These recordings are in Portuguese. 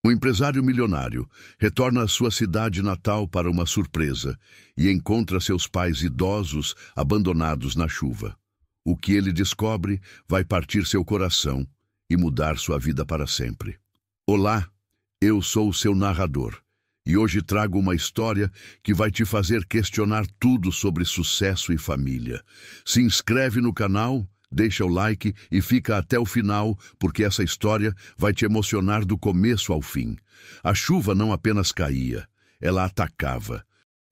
Um empresário milionário retorna à sua cidade natal para uma surpresa e encontra seus pais idosos abandonados na chuva. O que ele descobre vai partir seu coração e mudar sua vida para sempre. Olá, eu sou o seu narrador e hoje trago uma história que vai te fazer questionar tudo sobre sucesso e família. Se inscreve no canal, deixa o like e fica até o final, porque essa história vai te emocionar do começo ao fim. A chuva não apenas caía, ela atacava.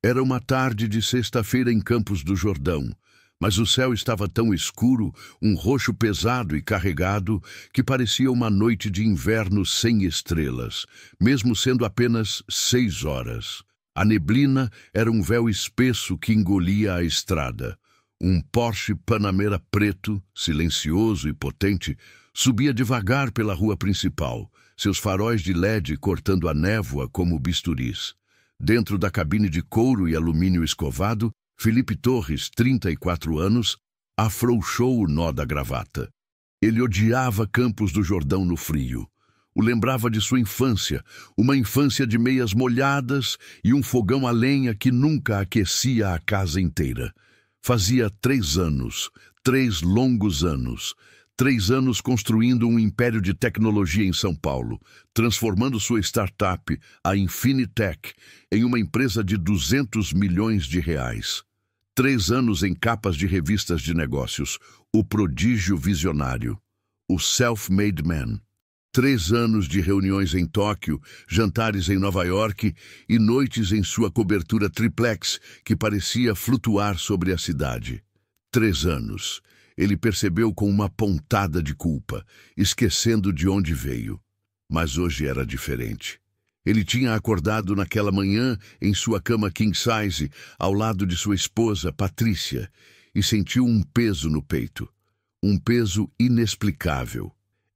Era uma tarde de sexta-feira em Campos do Jordão, mas o céu estava tão escuro, um roxo pesado e carregado, que parecia uma noite de inverno sem estrelas, mesmo sendo apenas 6 horas. A neblina era um véu espesso que engolia a estrada. Um Porsche Panamera preto, silencioso e potente, subia devagar pela rua principal, seus faróis de LED cortando a névoa como bisturis. Dentro da cabine de couro e alumínio escovado, Felipe Torres, 34 anos, afrouxou o nó da gravata. Ele odiava Campos do Jordão no frio. O lembrava de sua infância, uma infância de meias molhadas e um fogão a lenha que nunca aquecia a casa inteira. Fazia 3 anos, 3 longos anos, 3 anos construindo um império de tecnologia em São Paulo, transformando sua startup, a Infinitec, em uma empresa de 200 milhões de reais. 3 anos em capas de revistas de negócios, o prodígio visionário, o self-made man. 3 anos de reuniões em Tóquio, jantares em Nova York e noites em sua cobertura triplex que parecia flutuar sobre a cidade. 3 anos. Ele percebeu com uma pontada de culpa, esquecendo de onde veio. Mas hoje era diferente. Ele tinha acordado naquela manhã em sua cama king size, ao lado de sua esposa, Patrícia, e sentiu um peso no peito. Um peso inexplicável.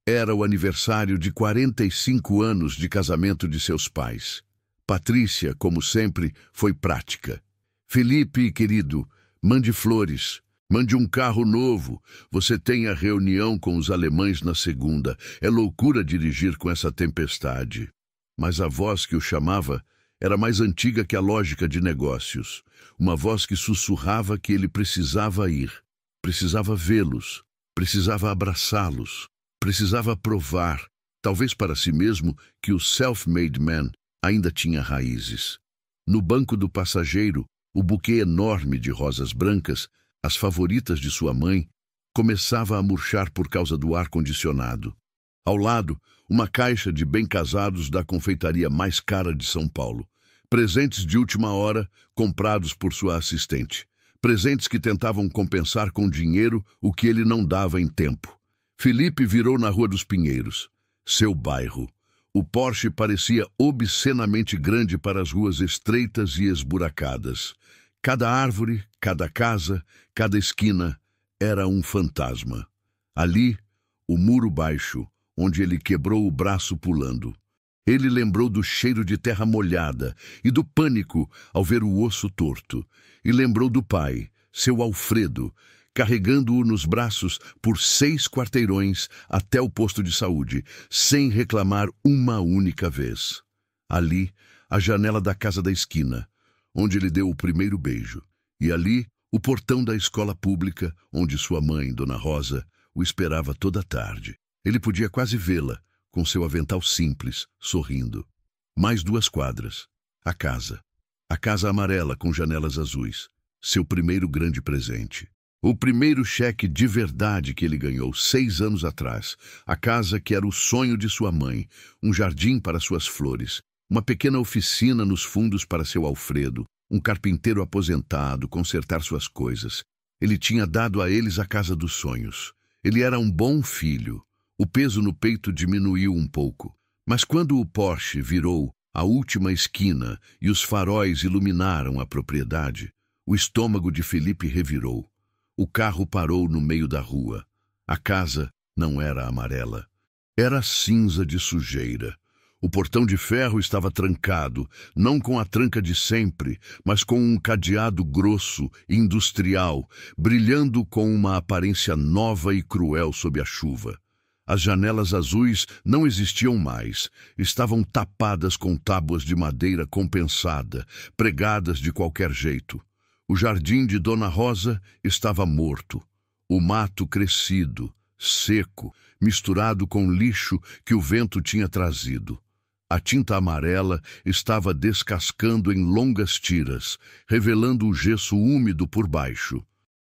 Era o aniversário de 45 anos de casamento de seus pais. Patrícia, como sempre, foi prática. Felipe, querido, mande flores, mande um carro novo. Você tem a reunião com os alemães na segunda. É loucura dirigir com essa tempestade. Mas a voz que o chamava era mais antiga que a lógica de negócios. Uma voz que sussurrava que ele precisava ir, precisava vê-los, precisava abraçá-los. Precisava provar, talvez para si mesmo, que o self-made man ainda tinha raízes. No banco do passageiro, o buquê enorme de rosas brancas, as favoritas de sua mãe, começava a murchar por causa do ar-condicionado. Ao lado, uma caixa de bem-casados da confeitaria mais cara de São Paulo. Presentes de última hora, comprados por sua assistente. Presentes que tentavam compensar com dinheiro o que ele não dava em tempo. Felipe virou na Rua dos Pinheiros, seu bairro. O Porsche parecia obscenamente grande para as ruas estreitas e esburacadas. Cada árvore, cada casa, cada esquina era um fantasma. Ali, o muro baixo, onde ele quebrou o braço pulando. Ele lembrou do cheiro de terra molhada e do pânico ao ver o osso torto. E lembrou do pai, seu Alfredo, carregando-o nos braços por 6 quarteirões até o posto de saúde, sem reclamar uma única vez. Ali, a janela da casa da esquina, onde ele deu o primeiro beijo. E ali, o portão da escola pública, onde sua mãe, Dona Rosa, o esperava toda a tarde. Ele podia quase vê-la, com seu avental simples, sorrindo. Mais 2 quadras. A casa. A casa amarela com janelas azuis. Seu primeiro grande presente. O primeiro cheque de verdade que ele ganhou 6 anos atrás. A casa que era o sonho de sua mãe. Um jardim para suas flores. Uma pequena oficina nos fundos para seu Alfredo. Um carpinteiro aposentado, consertar suas coisas. Ele tinha dado a eles a casa dos sonhos. Ele era um bom filho. O peso no peito diminuiu um pouco. Mas quando o Porsche virou a última esquina e os faróis iluminaram a propriedade, o estômago de Felipe revirou. O carro parou no meio da rua. A casa não era amarela. Era cinza de sujeira. O portão de ferro estava trancado, não com a tranca de sempre, mas com um cadeado grosso, industrial, brilhando com uma aparência nova e cruel sob a chuva. As janelas azuis não existiam mais. Estavam tapadas com tábuas de madeira compensada, pregadas de qualquer jeito. O jardim de Dona Rosa estava morto. O mato crescido, seco, misturado com lixo que o vento tinha trazido. A tinta amarela estava descascando em longas tiras, revelando o gesso úmido por baixo.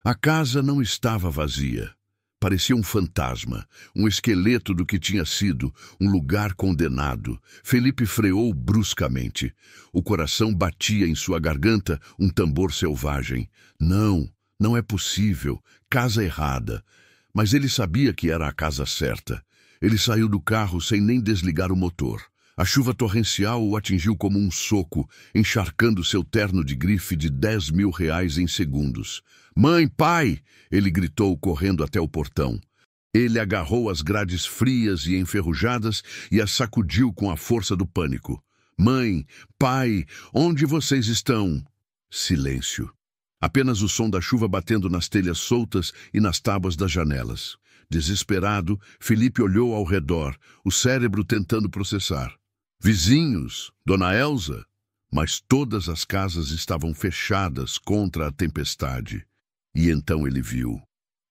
A casa não estava vazia. Parecia um fantasma, um esqueleto do que tinha sido, um lugar condenado. Felipe freou bruscamente. O coração batia em sua garganta, um tambor selvagem. Não, não é possível. Casa errada. Mas ele sabia que era a casa certa. Ele saiu do carro sem nem desligar o motor. A chuva torrencial o atingiu como um soco, encharcando seu terno de grife de R$ 10.000 em segundos. "Mãe, pai!" ele gritou, correndo até o portão. Ele agarrou as grades frias e enferrujadas e as sacudiu com a força do pânico. "Mãe, pai, onde vocês estão?" Silêncio. Apenas o som da chuva batendo nas telhas soltas e nas tábuas das janelas. Desesperado, Felipe olhou ao redor, o cérebro tentando processar. Vizinhos, Dona Elza, mas todas as casas estavam fechadas contra a tempestade. E então ele viu.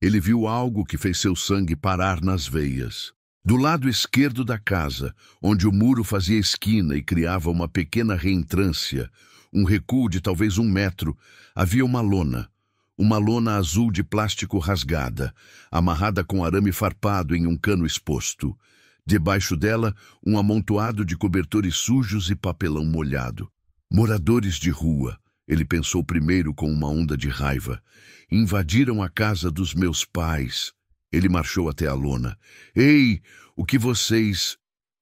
Ele viu algo que fez seu sangue parar nas veias. Do lado esquerdo da casa, onde o muro fazia esquina e criava uma pequena reentrância, um recuo de talvez 1 metro, havia uma lona azul de plástico rasgada, amarrada com arame farpado em um cano exposto. Debaixo dela, um amontoado de cobertores sujos e papelão molhado. Moradores de rua, ele pensou primeiro com uma onda de raiva. Invadiram a casa dos meus pais. Ele marchou até a lona. "Ei, o que vocês..."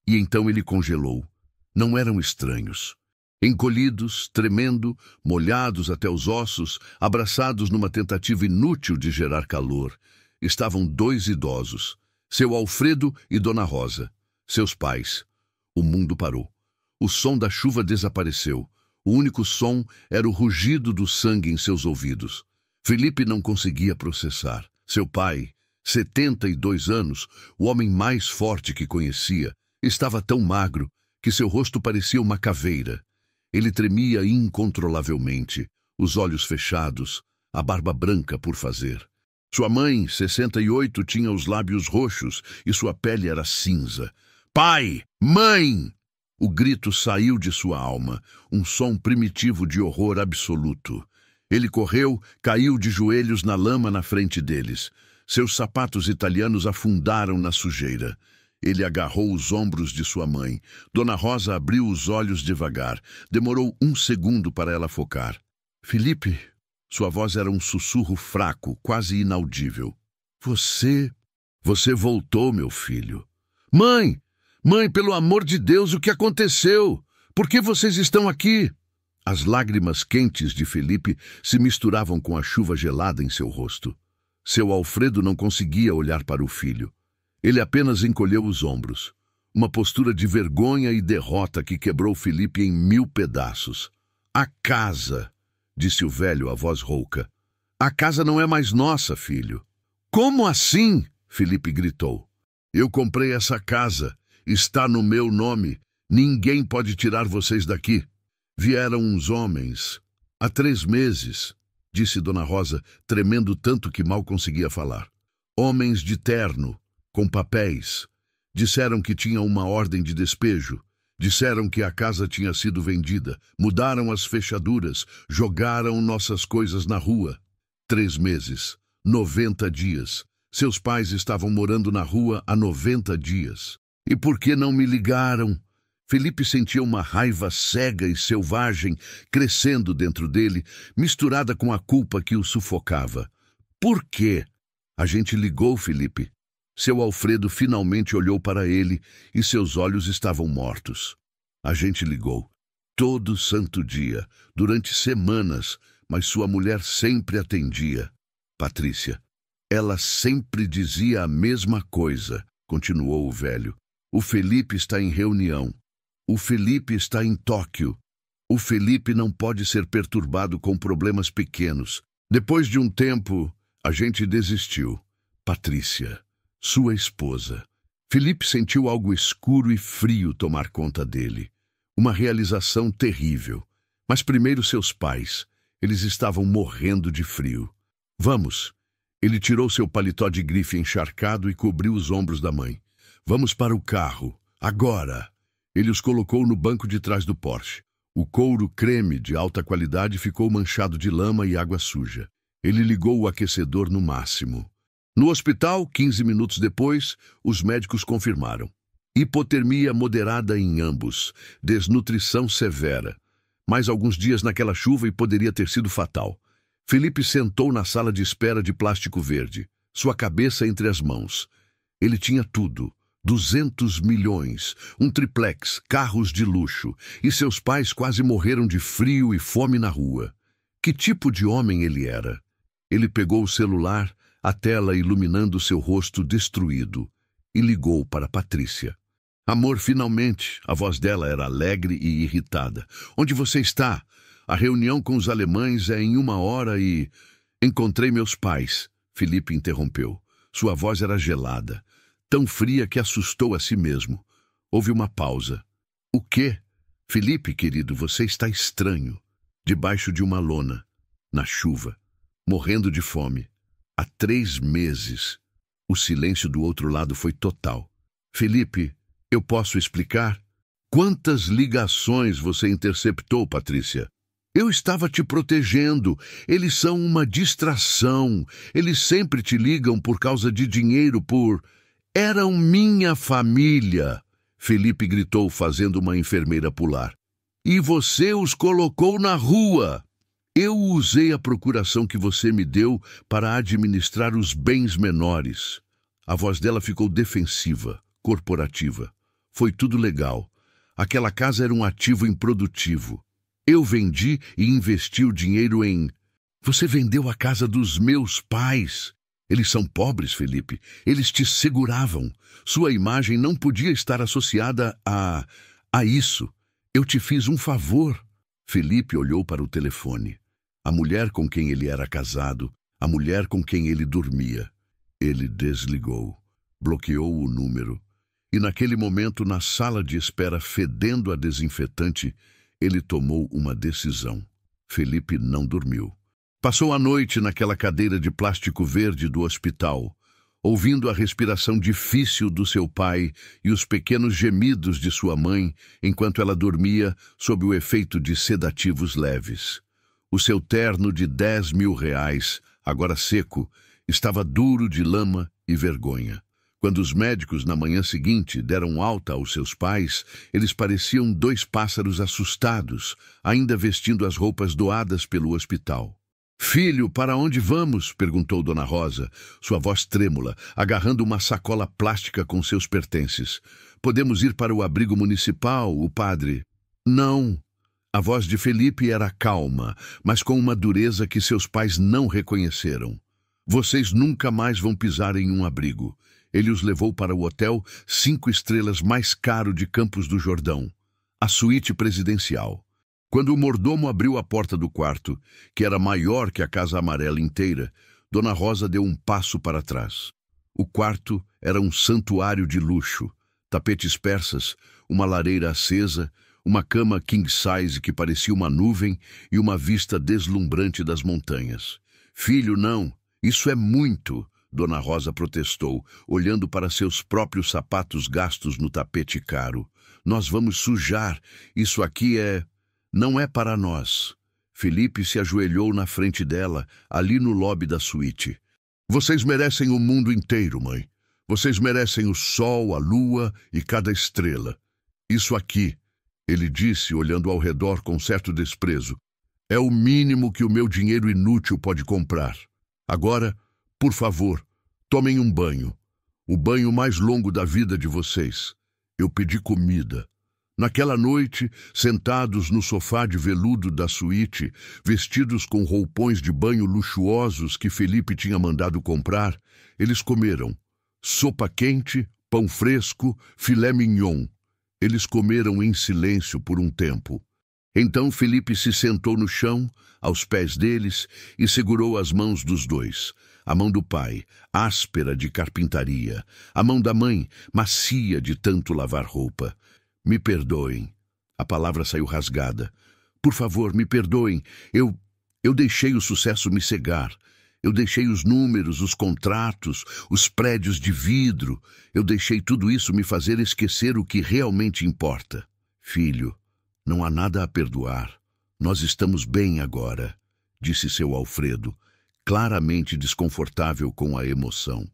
E então ele congelou. Não eram estranhos. Encolhidos, tremendo, molhados até os ossos, abraçados numa tentativa inútil de gerar calor, estavam 2 idosos, seu Alfredo e Dona Rosa, seus pais. O mundo parou. O som da chuva desapareceu. O único som era o rugido do sangue em seus ouvidos. Felipe não conseguia processar. Seu pai, 72 anos, o homem mais forte que conhecia, estava tão magro que seu rosto parecia uma caveira. Ele tremia incontrolavelmente, os olhos fechados, a barba branca por fazer. Sua mãe, 68, tinha os lábios roxos e sua pele era cinza. "Pai! Mãe!" O grito saiu de sua alma, um som primitivo de horror absoluto. Ele correu, caiu de joelhos na lama na frente deles. Seus sapatos italianos afundaram na sujeira. Ele agarrou os ombros de sua mãe. Dona Rosa abriu os olhos devagar. Demorou 1 segundo para ela focar. "Felipe..." Sua voz era um sussurro fraco, quase inaudível. Você voltou, meu filho." "Mãe! Mãe, pelo amor de Deus, o que aconteceu? Por que vocês estão aqui?" As lágrimas quentes de Felipe se misturavam com a chuva gelada em seu rosto. Seu Alfredo não conseguia olhar para o filho. Ele apenas encolheu os ombros. Uma postura de vergonha e derrota que quebrou Felipe em 1000 pedaços. "A casa..." disse o velho, a voz rouca. "A casa não é mais nossa, filho." "Como assim?" Felipe gritou. "Eu comprei essa casa. Está no meu nome. Ninguém pode tirar vocês daqui. Vieram uns homens. Há 3 meses, disse Dona Rosa, tremendo tanto que mal conseguia falar. Homens de terno, com papéis. Disseram que tinham uma ordem de despejo. Disseram que a casa tinha sido vendida. Mudaram as fechaduras. Jogaram nossas coisas na rua. 3 meses. 90 dias. Seus pais estavam morando na rua há 90 dias. E por que não me ligaram? Felipe sentia uma raiva cega e selvagem crescendo dentro dele, misturada com a culpa que o sufocava. Por quê? A gente ligou, Felipe. Seu Alfredo finalmente olhou para ele e seus olhos estavam mortos. A gente ligou. Todo santo dia, durante semanas, mas sua mulher sempre atendia. Patrícia. Ela sempre dizia a mesma coisa, continuou o velho. O Felipe está em reunião. O Felipe está em Tóquio. O Felipe não pode ser perturbado com problemas pequenos. Depois de um tempo, a gente desistiu. Patrícia, sua esposa. Felipe sentiu algo escuro e frio tomar conta dele. Uma realização terrível. Mas primeiro seus pais. Eles estavam morrendo de frio. Vamos. Ele tirou seu paletó de grife encharcado e cobriu os ombros da mãe. Vamos para o carro. Agora. Ele os colocou no banco de trás do Porsche. O couro creme de alta qualidade ficou manchado de lama e água suja. Ele ligou o aquecedor no máximo. No hospital, 15 minutos depois, os médicos confirmaram. Hipotermia moderada em ambos, desnutrição severa. Mais alguns dias naquela chuva e poderia ter sido fatal. Felipe sentou na sala de espera de plástico verde, sua cabeça entre as mãos. Ele tinha tudo. 200 milhões, um triplex, carros de luxo, e seus pais quase morreram de frio e fome na rua. Que tipo de homem ele era? Ele pegou o celular, a tela iluminando seu rosto destruído, e ligou para Patrícia. Amor, finalmente. A voz dela era alegre e irritada. Onde você está? A reunião com os alemães é em 1 hora e... Encontrei meus pais. Felipe interrompeu. Sua voz era gelada, tão fria que assustou a si mesmo. Houve uma pausa. O quê? Felipe, querido, você está estranho. Debaixo de uma lona, na chuva, morrendo de fome. Há 3 meses. O silêncio do outro lado foi total. Felipe, eu posso explicar? Quantas ligações você interceptou, Patrícia? Eu estava te protegendo. Eles são uma distração. Eles sempre te ligam por causa de dinheiro, por... Eram minha família, Felipe gritou, fazendo uma enfermeira pular. E você os colocou na rua. Eu usei a procuração que você me deu para administrar os bens menores. A voz dela ficou defensiva, corporativa. Foi tudo legal. Aquela casa era um ativo improdutivo. Eu vendi e investi o dinheiro em... Você vendeu a casa dos meus pais. Eles são pobres, Felipe. Eles te seguravam. Sua imagem não podia estar associada a isso. Eu te fiz um favor. Felipe olhou para o telefone. A mulher com quem ele era casado, a mulher com quem ele dormia. Ele desligou, bloqueou o número. E naquele momento, na sala de espera fedendo a desinfetante, ele tomou uma decisão. Felipe não dormiu. Passou a noite naquela cadeira de plástico verde do hospital, ouvindo a respiração difícil do seu pai e os pequenos gemidos de sua mãe enquanto ela dormia sob o efeito de sedativos leves. O seu terno de 10 mil reais, agora seco, estava duro de lama e vergonha. Quando os médicos, na manhã seguinte, deram alta aos seus pais, eles pareciam 2 pássaros assustados, ainda vestindo as roupas doadas pelo hospital. Filho, para onde vamos? Perguntou Dona Rosa, sua voz trêmula, agarrando uma sacola plástica com seus pertences. Podemos ir para o abrigo municipal, o padre... Não. A voz de Felipe era calma, mas com uma dureza que seus pais não reconheceram. Vocês nunca mais vão pisar em um abrigo. Ele os levou para o hotel 5 estrelas mais caro de Campos do Jordão, a suíte presidencial. Quando o mordomo abriu a porta do quarto, que era maior que a Casa Amarela inteira, Dona Rosa deu um passo para trás. O quarto era um santuário de luxo, tapetes persas, uma lareira acesa, uma cama king size que parecia uma nuvem e uma vista deslumbrante das montanhas. Filho, não, isso é muito, Dona Rosa protestou, olhando para seus próprios sapatos gastos no tapete caro. Nós vamos sujar, isso aqui é... Não é para nós. Felipe se ajoelhou na frente dela, ali no lobby da suíte. Vocês merecem o mundo inteiro, mãe. Vocês merecem o sol, a lua e cada estrela. Isso aqui, ele disse, olhando ao redor com certo desprezo, é o mínimo que o meu dinheiro inútil pode comprar. Agora, por favor, tomem um banho. O banho mais longo da vida de vocês. Eu pedi comida. Naquela noite, sentados no sofá de veludo da suíte, vestidos com roupões de banho luxuosos que Felipe tinha mandado comprar, eles comeram sopa quente, pão fresco, filé mignon. Eles comeram em silêncio por um tempo. Então Felipe se sentou no chão, aos pés deles, e segurou as mãos dos dois. A mão do pai, áspera de carpintaria. A mão da mãe, macia de tanto lavar roupa. Me perdoem. A palavra saiu rasgada. Por favor, me perdoem. Eu deixei o sucesso me cegar. Eu deixei os números, os contratos, os prédios de vidro. Eu deixei tudo isso me fazer esquecer o que realmente importa. Filho, não há nada a perdoar. Nós estamos bem agora, disse seu Alfredo, claramente desconfortável com a emoção.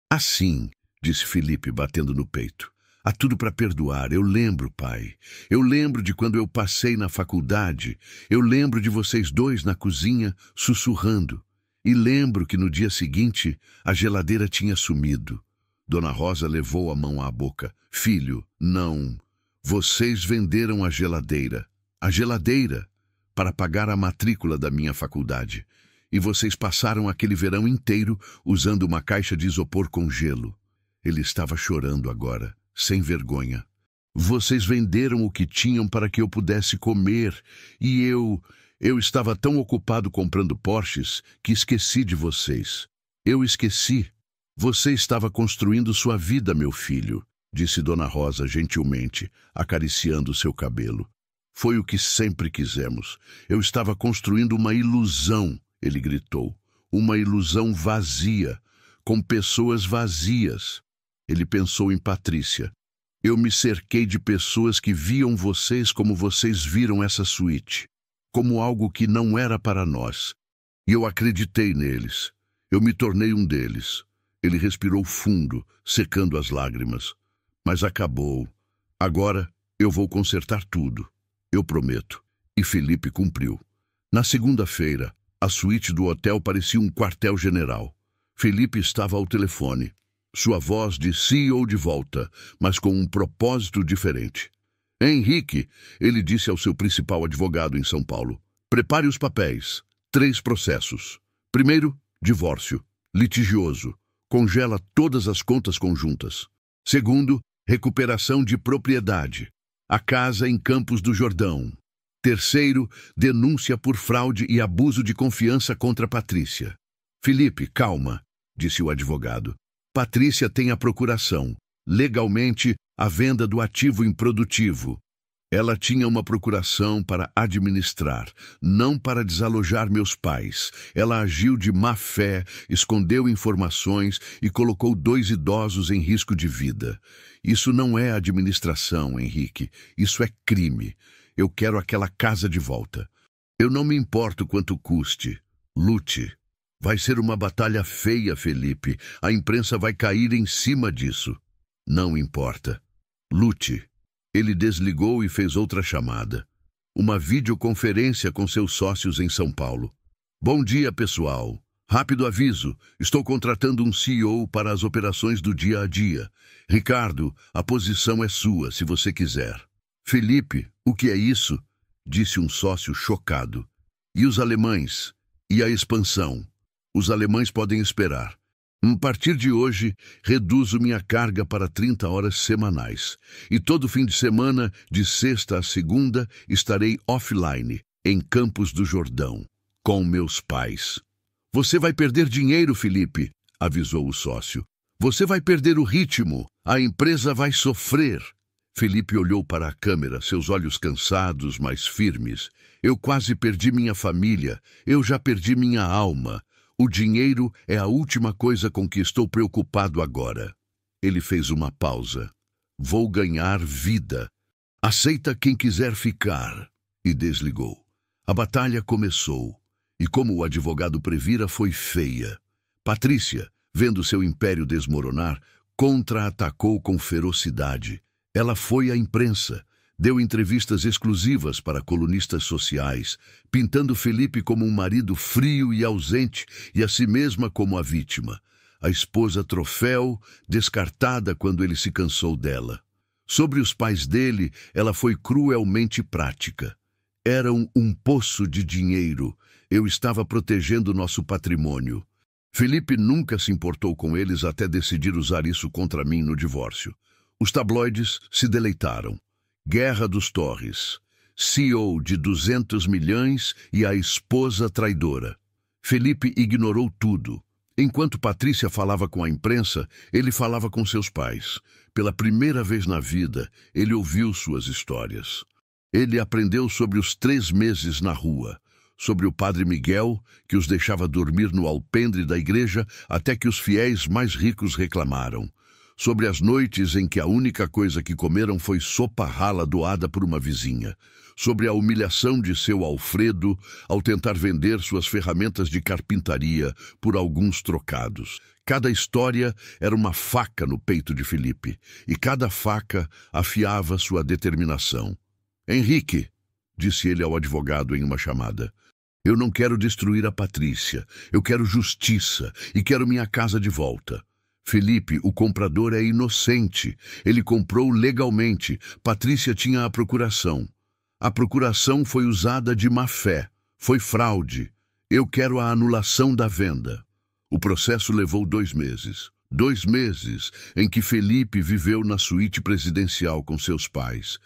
Assim, disse Felipe, batendo no peito. Há tudo para perdoar. Eu lembro, pai. Eu lembro de quando eu passei na faculdade. Eu lembro de vocês dois na cozinha, sussurrando. E lembro que no dia seguinte a geladeira tinha sumido. Dona Rosa levou a mão à boca. Filho, não. Vocês venderam a geladeira. A geladeira para pagar a matrícula da minha faculdade. E vocês passaram aquele verão inteiro usando uma caixa de isopor com gelo. Ele estava chorando agora, sem vergonha. Vocês venderam o que tinham para que eu pudesse comer. E eu estava tão ocupado comprando Porsches que esqueci de vocês. Eu esqueci. Você estava construindo sua vida, meu filho, disse Dona Rosa gentilmente, acariciando seu cabelo. Foi o que sempre quisemos. Eu estava construindo uma ilusão, ele gritou. Uma ilusão vazia, com pessoas vazias. Ele pensou em Patrícia. Eu me cerquei de pessoas que viam vocês como vocês viram essa suíte, como algo que não era para nós. E eu acreditei neles. Eu me tornei um deles. Ele respirou fundo, secando as lágrimas. Mas acabou. Agora eu vou consertar tudo. Eu prometo. E Felipe cumpriu. Na segunda-feira, a suíte do hotel parecia um quartel-general. Felipe estava ao telefone. Sua voz de CEO de volta, mas com um propósito diferente. Henrique, ele disse ao seu principal advogado em São Paulo, prepare os papéis. 3 processos. Primeiro, divórcio, litigioso, congela todas as contas conjuntas. Segundo, recuperação de propriedade, a casa em Campos do Jordão. Terceiro, denúncia por fraude e abuso de confiança contra Patrícia. Felipe, calma, disse o advogado. Patrícia tem a procuração, legalmente, a venda do ativo improdutivo. Ela tinha uma procuração para administrar, não para desalojar meus pais. Ela agiu de má fé, escondeu informações e colocou 2 idosos em risco de vida. Isso não é administração, Henrique. Isso é crime. Eu quero aquela casa de volta. Eu não me importo quanto custe. Lute. Vai ser uma batalha feia, Felipe. A imprensa vai cair em cima disso. Não importa. Lute. Ele desligou e fez outra chamada. Uma videoconferência com seus sócios em São Paulo. Bom dia, pessoal. Rápido aviso. Estou contratando um CEO para as operações do dia a dia. Ricardo, a posição é sua, se você quiser. Felipe, o que é isso? Disse um sócio chocado. E os alemães? E a expansão? Os alemães podem esperar. A partir de hoje, reduzo minha carga para 30 horas semanais. E todo fim de semana, de sexta a segunda, estarei offline, em Campos do Jordão, com meus pais. Você vai perder dinheiro, Felipe, avisou o sócio. Você vai perder o ritmo. A empresa vai sofrer. Felipe olhou para a câmera, seus olhos cansados, mas firmes. Eu quase perdi minha família. Eu já perdi minha alma. O dinheiro é a última coisa com que estou preocupado agora. Ele fez uma pausa. Vou ganhar vida. Aceita quem quiser ficar. E desligou. A batalha começou. E como o advogado previra, foi feia. Patrícia, vendo seu império desmoronar, contra-atacou com ferocidade. Ela foi à imprensa. Deu entrevistas exclusivas para colunistas sociais, pintando Felipe como um marido frio e ausente e a si mesma como a vítima. A esposa troféu, descartada quando ele se cansou dela. Sobre os pais dele, ela foi cruelmente prática. Eram um poço de dinheiro. Eu estava protegendo nosso patrimônio. Felipe nunca se importou com eles até decidir usar isso contra mim no divórcio. Os tabloides se deleitaram. Guerra dos Torres. CEO de 200 milhões e a esposa traidora. Felipe ignorou tudo. Enquanto Patrícia falava com a imprensa, ele falava com seus pais. Pela primeira vez na vida, ele ouviu suas histórias. Ele aprendeu sobre os 3 meses na rua, sobre o padre Miguel, que os deixava dormir no alpendre da igreja até que os fiéis mais ricos reclamaram, sobre as noites em que a única coisa que comeram foi sopa rala doada por uma vizinha, sobre a humilhação de seu Alfredo ao tentar vender suas ferramentas de carpintaria por alguns trocados. Cada história era uma faca no peito de Felipe, e cada faca afiava sua determinação. Henrique, disse ele ao advogado em uma chamada, eu não quero destruir a Patrícia, eu quero justiça e quero minha casa de volta. Felipe, o comprador, é inocente. Ele comprou legalmente. Patrícia tinha a procuração. A procuração foi usada de má fé. Foi fraude. Eu quero a anulação da venda. O processo levou 2 meses. 2 meses em que Felipe viveu na suíte presidencial com seus pais,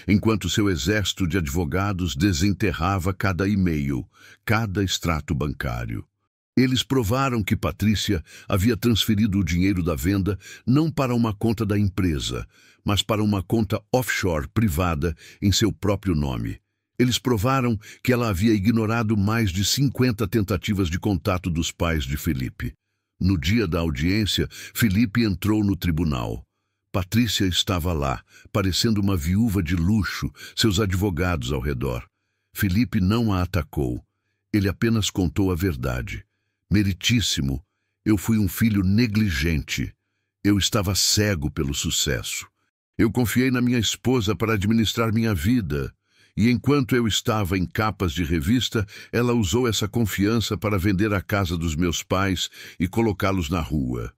enquanto seu exército de advogados desenterrava cada e-mail, cada extrato bancário. Eles provaram que Patrícia havia transferido o dinheiro da venda não para uma conta da empresa, mas para uma conta offshore privada em seu próprio nome. Eles provaram que ela havia ignorado mais de 50 tentativas de contato dos pais de Felipe. No dia da audiência, Felipe entrou no tribunal. Patrícia estava lá, parecendo uma viúva de luxo, seus advogados ao redor. Felipe não a atacou. Ele apenas contou a verdade. Meritíssimo, eu fui um filho negligente. Eu estava cego pelo sucesso. Eu confiei na minha esposa para administrar minha vida. E enquanto eu estava em capas de revista, ela usou essa confiança para vender a casa dos meus pais e colocá-los na rua.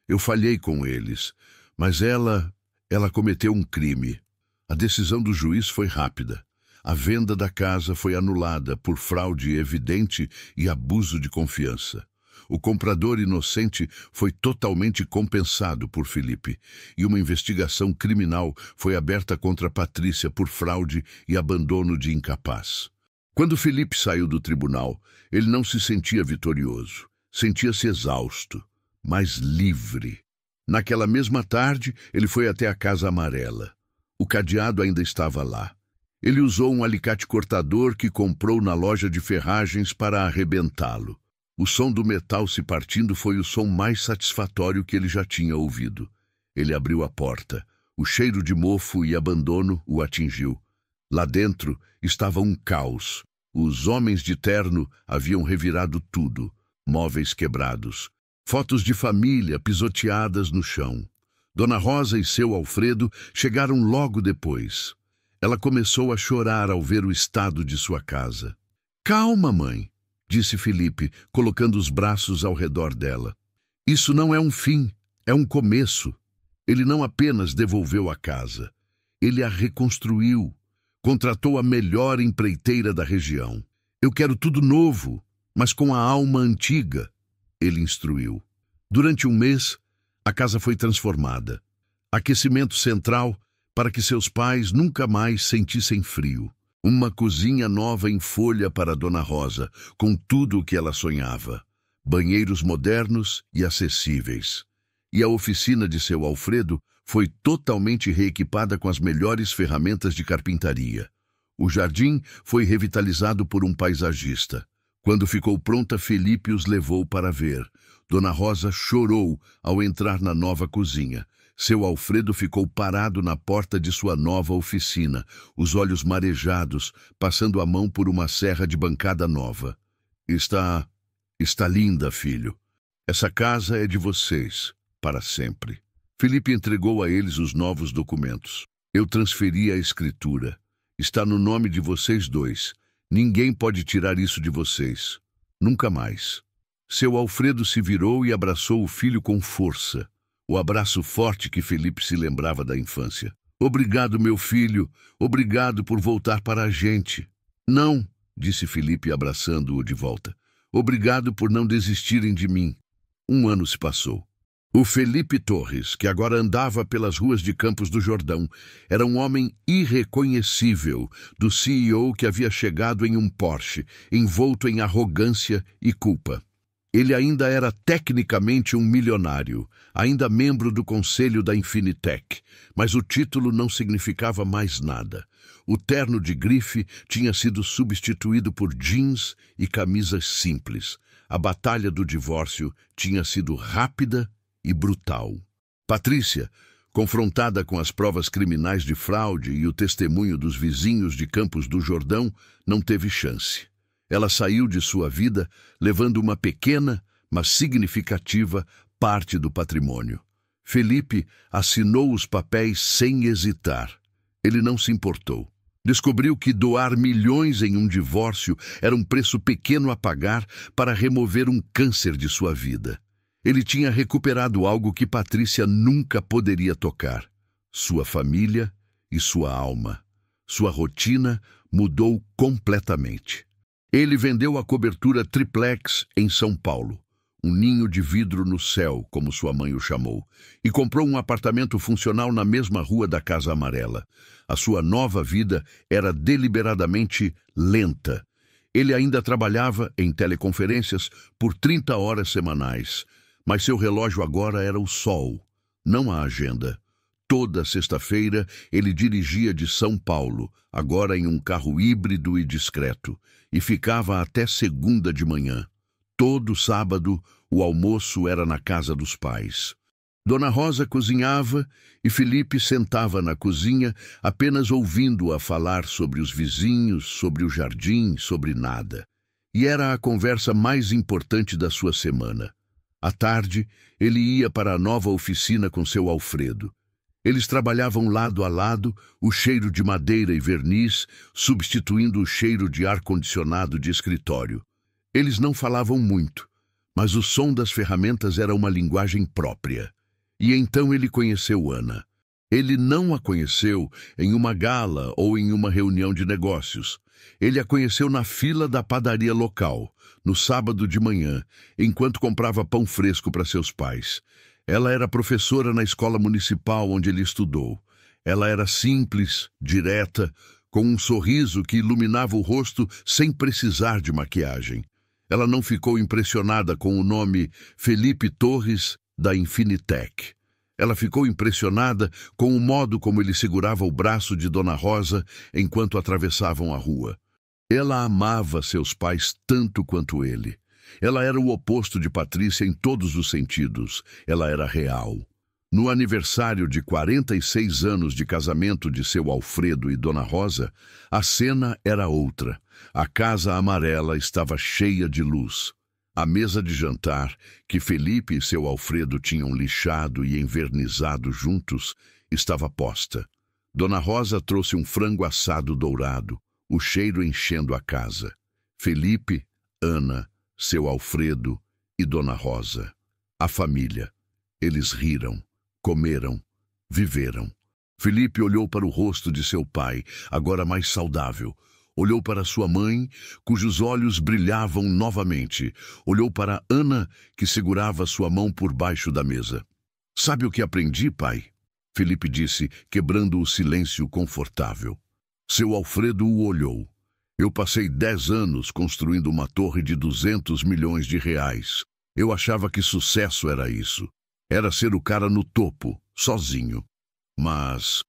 Eu falhei com eles, mas ela cometeu um crime. A decisão do juiz foi rápida. A venda da casa foi anulada por fraude evidente e abuso de confiança. O comprador inocente foi totalmente compensado por Felipe, e uma investigação criminal foi aberta contra Patrícia por fraude e abandono de incapaz. Quando Felipe saiu do tribunal, ele não se sentia vitorioso. Sentia-se exausto, mas livre. Naquela mesma tarde, ele foi até a Casa Amarela. O cadeado ainda estava lá. Ele usou um alicate cortador que comprou na loja de ferragens para arrebentá-lo. O som do metal se partindo foi o som mais satisfatório que ele já tinha ouvido. Ele abriu a porta. O cheiro de mofo e abandono o atingiu. Lá dentro estava um caos. Os homens de terno haviam revirado tudo. Móveis quebrados. Fotos de família pisoteadas no chão. Dona Rosa e seu Alfredo chegaram logo depois. Ela começou a chorar ao ver o estado de sua casa. Calma, mãe, disse Felipe, colocando os braços ao redor dela. Isso não é um fim, é um começo. Ele não apenas devolveu a casa, ele a reconstruiu. Contratou a melhor empreiteira da região. Eu quero tudo novo, mas com a alma antiga, ele instruiu. Durante 1 mês, a casa foi transformada. Aquecimento central para que seus pais nunca mais sentissem frio. Uma cozinha nova em folha para Dona Rosa, com tudo o que ela sonhava. Banheiros modernos e acessíveis. E a oficina de seu Alfredo foi totalmente reequipada com as melhores ferramentas de carpintaria. O jardim foi revitalizado por um paisagista. Quando ficou pronta, Felipe os levou para ver. Dona Rosa chorou ao entrar na nova cozinha. Seu Alfredo ficou parado na porta de sua nova oficina, os olhos marejados, passando a mão por uma serra de bancada nova. Está linda, filho. Essa casa é de vocês, para sempre. Felipe entregou a eles os novos documentos. Eu transferi a escritura. Está no nome de vocês 2. Ninguém pode tirar isso de vocês. Nunca mais. Seu Alfredo se virou e abraçou o filho com força. O abraço forte que Felipe se lembrava da infância. Obrigado, meu filho. Obrigado por voltar para a gente. Não, disse Felipe abraçando-o de volta. Obrigado por não desistirem de mim. 1 ano se passou. O Felipe Torres, que agora andava pelas ruas de Campos do Jordão, era um homem irreconhecível do CEO que havia chegado em um Porsche, envolto em arrogância e culpa. Ele ainda era tecnicamente um milionário, ainda membro do conselho da Infinitec, mas o título não significava mais nada. O terno de grife tinha sido substituído por jeans e camisas simples. A batalha do divórcio tinha sido rápida e brutal. Patrícia, confrontada com as provas criminais de fraude e o testemunho dos vizinhos de Campos do Jordão, não teve chance. Ela saiu de sua vida levando uma pequena, mas significativa, parte do patrimônio. Felipe assinou os papéis sem hesitar. Ele não se importou. Descobriu que doar milhões em um divórcio era um preço pequeno a pagar para remover um câncer de sua vida. Ele tinha recuperado algo que Patrícia nunca poderia tocar: sua família e sua alma. Sua rotina mudou completamente. Ele vendeu a cobertura triplex em São Paulo, um ninho de vidro no céu, como sua mãe o chamou, e comprou um apartamento funcional na mesma rua da Casa Amarela. A sua nova vida era deliberadamente lenta. Ele ainda trabalhava em teleconferências por 30 horas semanais, mas seu relógio agora era o sol, não a agenda. Toda sexta-feira ele dirigia de São Paulo, agora em um carro híbrido e discreto, e ficava até segunda de manhã. Todo sábado, o almoço era na casa dos pais. Dona Rosa cozinhava e Felipe sentava na cozinha, apenas ouvindo-a falar sobre os vizinhos, sobre o jardim, sobre nada. E era a conversa mais importante da sua semana. À tarde, ele ia para a nova oficina com seu Alfredo. Eles trabalhavam lado a lado, o cheiro de madeira e verniz, substituindo o cheiro de ar-condicionado de escritório. Eles não falavam muito, mas o som das ferramentas era uma linguagem própria. E então ele conheceu Ana. Ele não a conheceu em uma gala ou em uma reunião de negócios. Ele a conheceu na fila da padaria local, no sábado de manhã, enquanto comprava pão fresco para seus pais. Ela era professora na escola municipal onde ele estudou. Ela era simples, direta, com um sorriso que iluminava o rosto sem precisar de maquiagem. Ela não ficou impressionada com o nome Felipe Torres da Infinitec. Ela ficou impressionada com o modo como ele segurava o braço de Dona Rosa enquanto atravessavam a rua. Ela amava seus pais tanto quanto ele. Ela era o oposto de Patrícia em todos os sentidos. Ela era real. No aniversário de 46 anos de casamento de seu Alfredo e Dona Rosa, a cena era outra. A Casa Amarela estava cheia de luz. A mesa de jantar, que Felipe e seu Alfredo tinham lixado e envernizado juntos, estava posta. Dona Rosa trouxe um frango assado dourado, o cheiro enchendo a casa. Felipe, Ana, seu Alfredo e Dona Rosa. A família. Eles riram, comeram, viveram. Felipe olhou para o rosto de seu pai, agora mais saudável. Olhou para sua mãe, cujos olhos brilhavam novamente. Olhou para Ana, que segurava sua mão por baixo da mesa. "Sabe o que aprendi, pai?" Felipe disse, quebrando o silêncio confortável. Seu Alfredo o olhou. "Eu passei 10 anos construindo uma torre de 200 milhões de reais. Eu achava que sucesso era isso. Era ser o cara no topo, sozinho. Mas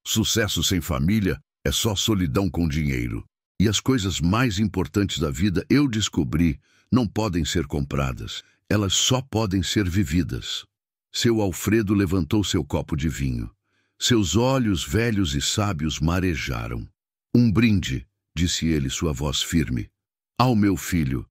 sucesso sem família é só solidão com dinheiro. E as coisas mais importantes da vida, eu descobri, não podem ser compradas. Elas só podem ser vividas." Seu Alfredo levantou seu copo de vinho. Seus olhos velhos e sábios marejaram. "Um brinde", disse ele, sua voz firme, "ao meu filho,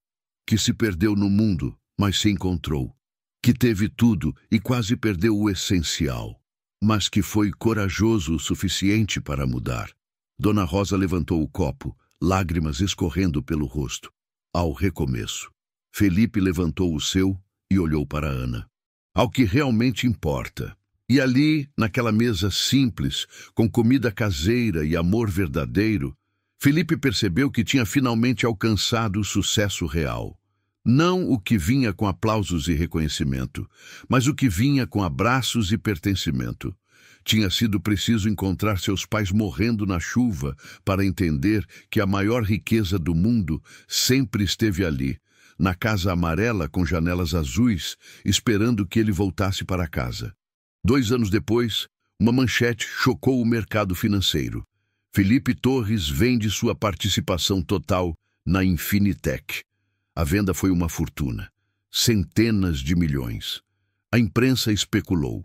que se perdeu no mundo, mas se encontrou. Que teve tudo e quase perdeu o essencial, mas que foi corajoso o suficiente para mudar." Dona Rosa levantou o copo, lágrimas escorrendo pelo rosto. "Ao recomeço." Felipe levantou o seu e olhou para Ana. "Ao que realmente importa." E ali, naquela mesa simples, com comida caseira e amor verdadeiro, Felipe percebeu que tinha finalmente alcançado o sucesso real. Não o que vinha com aplausos e reconhecimento, mas o que vinha com abraços e pertencimento. Tinha sido preciso encontrar seus pais morrendo na chuva para entender que a maior riqueza do mundo sempre esteve ali, na casa amarela com janelas azuis, esperando que ele voltasse para casa. 2 anos depois, uma manchete chocou o mercado financeiro. Felipe Torres vende sua participação total na Infinitec. A venda foi uma fortuna. Centenas de milhões. A imprensa especulou.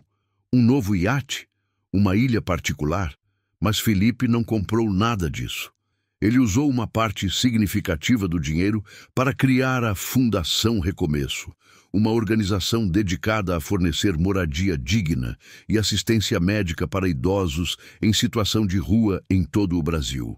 Um novo iate? Uma ilha particular? Mas Felipe não comprou nada disso. Ele usou uma parte significativa do dinheiro para criar a Fundação Recomeço, uma organização dedicada a fornecer moradia digna e assistência médica para idosos em situação de rua em todo o Brasil.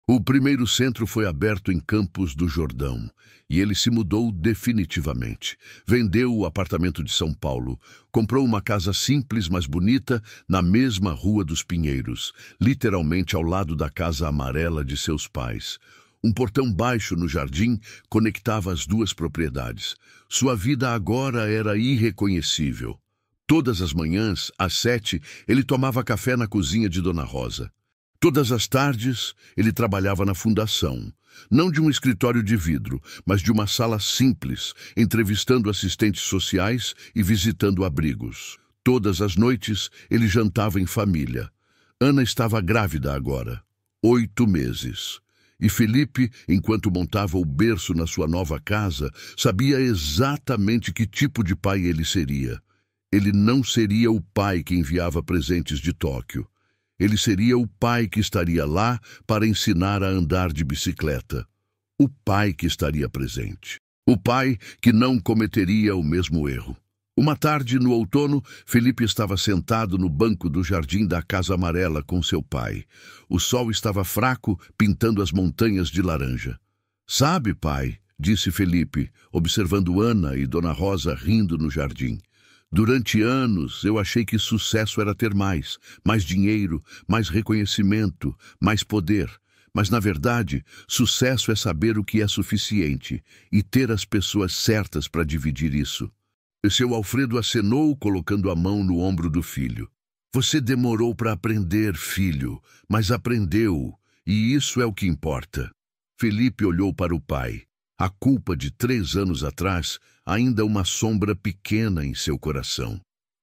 O primeiro centro foi aberto em Campos do Jordão e ele se mudou definitivamente. Vendeu o apartamento de São Paulo, comprou uma casa simples, mas bonita, na mesma Rua dos Pinheiros, literalmente ao lado da casa amarela de seus pais. Um portão baixo no jardim conectava as duas propriedades. Sua vida agora era irreconhecível. Todas as manhãs, às 7, ele tomava café na cozinha de Dona Rosa. Todas as tardes, ele trabalhava na fundação, não de um escritório de vidro, mas de uma sala simples, entrevistando assistentes sociais e visitando abrigos. Todas as noites, ele jantava em família. Ana estava grávida agora, 8 meses. E Felipe, enquanto montava o berço na sua nova casa, sabia exatamente que tipo de pai ele seria. Ele não seria o pai que enviava presentes de Tóquio. Ele seria o pai que estaria lá para ensinar a andar de bicicleta. O pai que estaria presente. O pai que não cometeria o mesmo erro. Uma tarde, no outono, Felipe estava sentado no banco do jardim da Casa Amarela com seu pai. O sol estava fraco, pintando as montanhas de laranja. "Sabe, pai", disse Felipe, observando Ana e Dona Rosa rindo no jardim. "Durante anos eu achei que sucesso era ter mais dinheiro, mais reconhecimento, mais poder. Mas, na verdade, sucesso é saber o que é suficiente e ter as pessoas certas para dividir isso." E seu Alfredo acenou, colocando a mão no ombro do filho. "Você demorou para aprender, filho, mas aprendeu, e isso é o que importa." Felipe olhou para o pai. A culpa de 3 anos atrás, ainda uma sombra pequena em seu coração.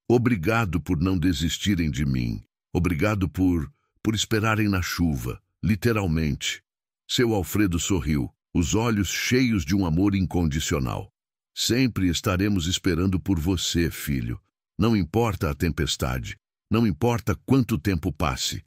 "Obrigado por não desistirem de mim. Obrigado por esperarem na chuva, literalmente." Seu Alfredo sorriu, os olhos cheios de um amor incondicional. "Sempre estaremos esperando por você, filho. Não importa a tempestade, não importa quanto tempo passe.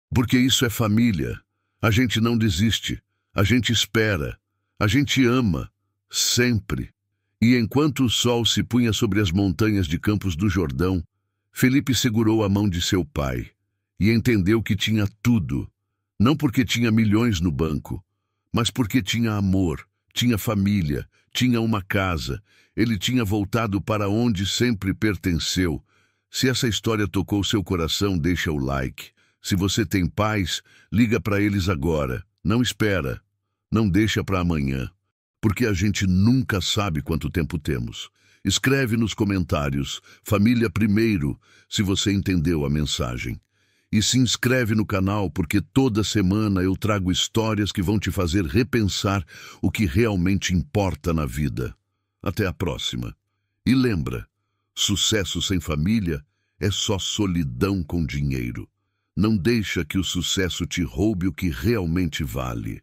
Porque isso é família. A gente não desiste, a gente espera, a gente ama, sempre." E enquanto o sol se punha sobre as montanhas de Campos do Jordão, Felipe segurou a mão de seu pai e entendeu que tinha tudo, não porque tinha milhões no banco, mas porque tinha amor, tinha família, tinha uma casa. Ele tinha voltado para onde sempre pertenceu. Se essa história tocou seu coração, deixa o like. Se você tem pais, liga para eles agora. Não espera. Não deixa para amanhã. Porque a gente nunca sabe quanto tempo temos. Escreve nos comentários, família primeiro, se você entendeu a mensagem. E se inscreve no canal, porque toda semana eu trago histórias que vão te fazer repensar o que realmente importa na vida. Até a próxima. E lembra, sucesso sem família é só solidão com dinheiro. Não deixa que o sucesso te roube o que realmente vale.